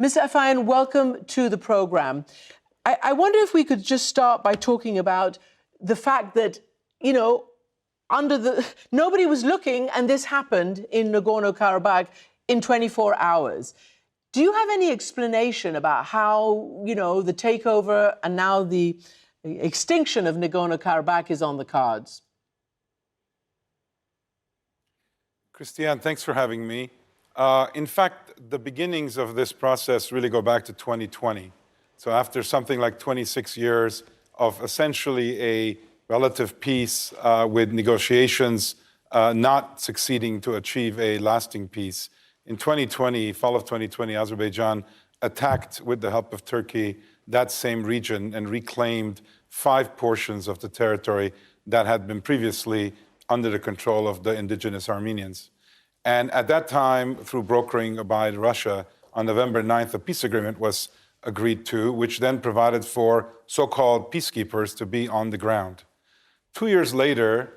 Mr. Afayan, welcome to the program. I wonder if we could just start by talking about the fact that, you know, nobody was looking and this happened in Nagorno-Karabakh in 24 hours. Do you have any explanation about how, you know, the takeover and now the extinction of Nagorno-Karabakh is on the cards? Christiane, thanks for having me. In fact, the beginnings of this process really go back to 2020. So after something like 26 years of essentially a relative peace with negotiations not succeeding to achieve a lasting peace, in 2020, fall of 2020, Azerbaijan attacked, with the help of Turkey, that same region and reclaimed 5 portions of the territory that had been previously under the control of the indigenous Armenians. And at that time, through brokering by Russia, on November 9th, a peace agreement was agreed to, which then provided for so-called peacekeepers to be on the ground. 2 years later,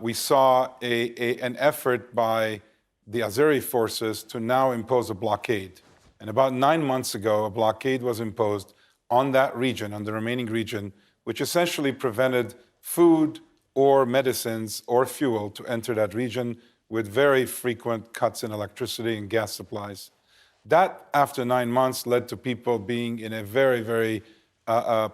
we saw an effort by the Azeri forces to now impose a blockade. And about 9 months ago, a blockade was imposed on that region, on the remaining region, which essentially prevented food or medicines or fuel to enter that region, with very frequent cuts in electricity and gas supplies. That, after 9 months, led to people being in a very, very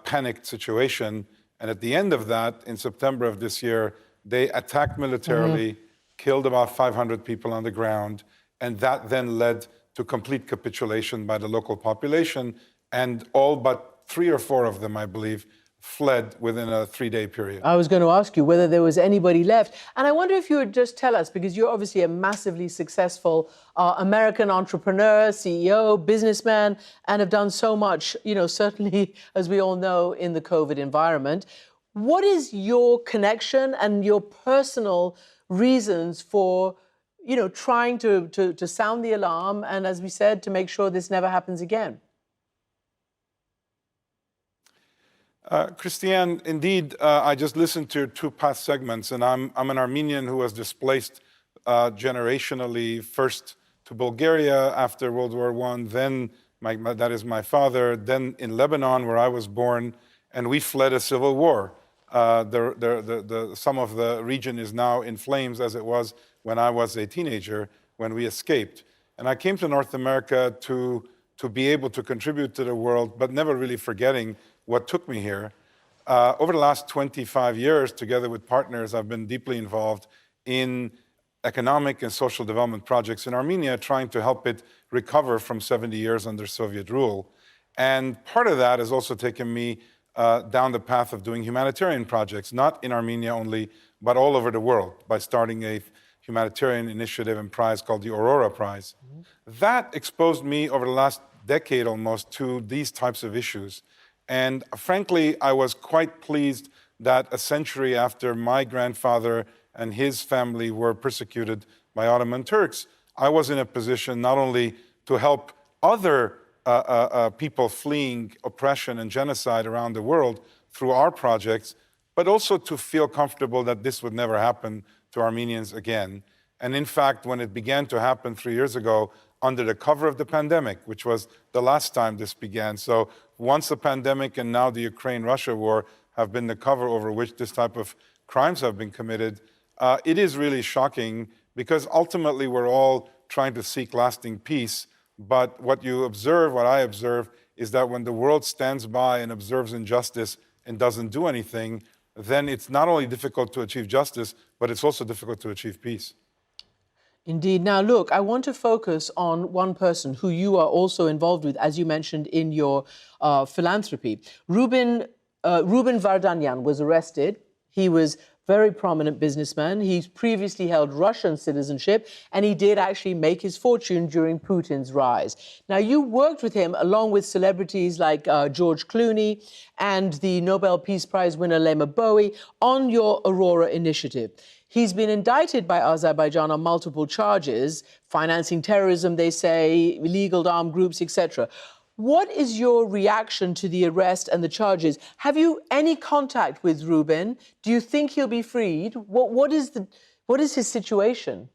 panicked situation. And at the end of that, in September of this year, they attacked militarily, killed about 500 people on the ground, and that then led to complete capitulation by the local population, and all but 3 or 4 of them, I believe, fled within a 3-day period. I was going to ask you whether there was anybody left. And I wonder if you would just tell us, because you're obviously a massively successful American entrepreneur, CEO, businessman, and have done so much, you know, certainly, as we all know, in the COVID environment. What is your connection and your personal reasons for, you know, trying to sound the alarm and, as we said, to make sure this never happens again? Christiane, indeed, I just listened to 2 past segments, and I'm an Armenian who was displaced generationally, first to Bulgaria after World War I, then that is my father, then in Lebanon, where I was born, and we fled a civil war. Some of the region is now in flames, as it was when I was a teenager, when we escaped. And I came to North America to be able to contribute to the world, but never really forgetting what took me here. Over the last 25 years, together with partners, I've been deeply involved in economic and social development projects in Armenia, trying to help it recover from 70 years under Soviet rule. And part of that has also taken me down the path of doing humanitarian projects, not in Armenia only, but all over the world, by starting a humanitarian initiative and prize called the Aurora Prize. That exposed me over the last decade almost to these types of issues. And frankly, I was quite pleased that a century after my grandfather and his family were persecuted by Ottoman Turks, I was in a position not only to help other people fleeing oppression and genocide around the world through our projects, but also to feel comfortable that this would never happen to Armenians again. And in fact, when it began to happen 3 years ago, under the cover of the pandemic, which was the last time this began. So once the pandemic and now the Ukraine-Russia war have been the cover over which this type of crimes have been committed, it is really shocking, because ultimately we're all trying to seek lasting peace. But what you observe, what I observe, is that when the world stands by and observes injustice and doesn't do anything, then it's not only difficult to achieve justice, but it's also difficult to achieve peace. Indeed. Now, look, I want to focus on one person who you are also involved with, as you mentioned in your philanthropy. Rúben Vardanian was arrested. He was very prominent businessman. He's previously held Russian citizenship, and he did actually make his fortune during Putin's rise. Now, you worked with him along with celebrities like George Clooney and the Nobel Peace Prize winner Lema Bowie on your Aurora initiative. He's been indicted by Azerbaijan on multiple charges, financing terrorism, they say, illegal armed groups, etc. What is your reaction to the arrest and the charges? Have you any contact with Rúben? Do you think he'll be freed? What is his situation?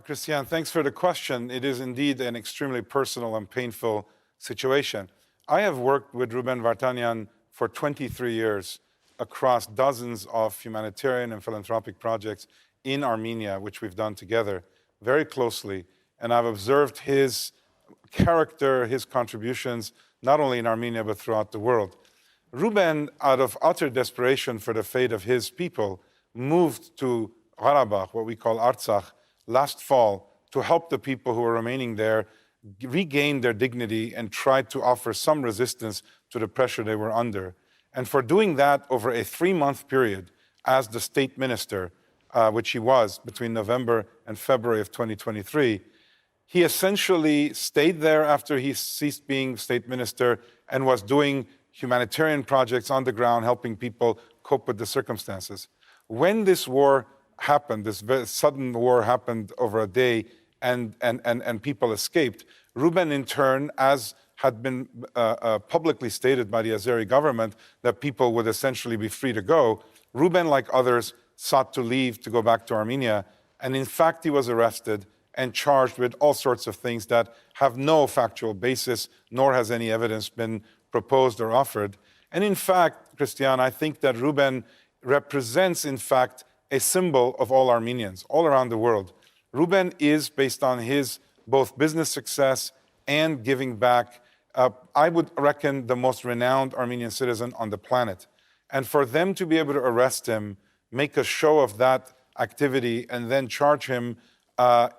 Christiane, thanks for the question. It is indeed an extremely personal and painful situation. I have worked with Rúben Vardanian for 23 years across dozens of humanitarian and philanthropic projects in Armenia, which we've done together very closely. And I've observed his character, his contributions, not only in Armenia, but throughout the world. Rúben, out of utter desperation for the fate of his people, moved to Karabakh, what we call Artsakh, last fall to help the people who were remaining there regain their dignity and try to offer some resistance to the pressure they were under. And for doing that over a 3-month period as the state minister, which he was between November and February of 2023, he essentially stayed there after he ceased being state minister and was doing humanitarian projects on the ground, helping people cope with the circumstances. When this war happened, this very sudden war happened over a day, and people escaped, Rúben, in turn, as had been publicly stated by the Azeri government, that people would essentially be free to go, Rúben, like others, sought to leave to go back to Armenia. And in fact, he was arrested and charged with all sorts of things that have no factual basis, nor has any evidence been proposed or offered. And in fact, Christiane, I think that Rúben represents, in fact, a symbol of all Armenians all around the world. Rúben is, based on his both business success and giving back, I would reckon the most renowned Armenian citizen on the planet. And for them to be able to arrest him, make a show of that activity, and then charge him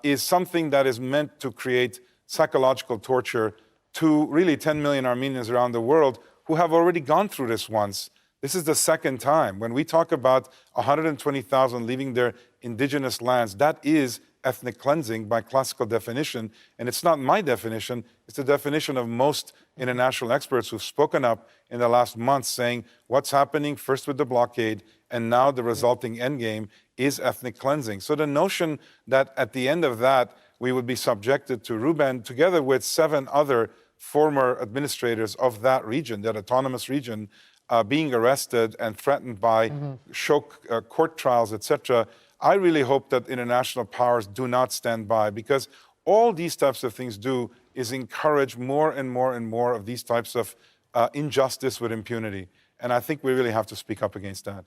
is something that is meant to create psychological torture to really 10 million Armenians around the world who have already gone through this once. This is the second time. When we talk about 120,000 leaving their indigenous lands, that is ethnic cleansing by classical definition. And it's not my definition, it's the definition of most international experts who've spoken up in the last months saying what's happening first with the blockade and now the resulting endgame is ethnic cleansing. So the notion that at the end of that, we would be subjected to Rúben, together with 7 other former administrators of that region, that autonomous region, being arrested and threatened by court trials, etc. I really hope that international powers do not stand by, because all these types of things do is encourage more and more and more of these types of injustice with impunity. And I think we really have to speak up against that.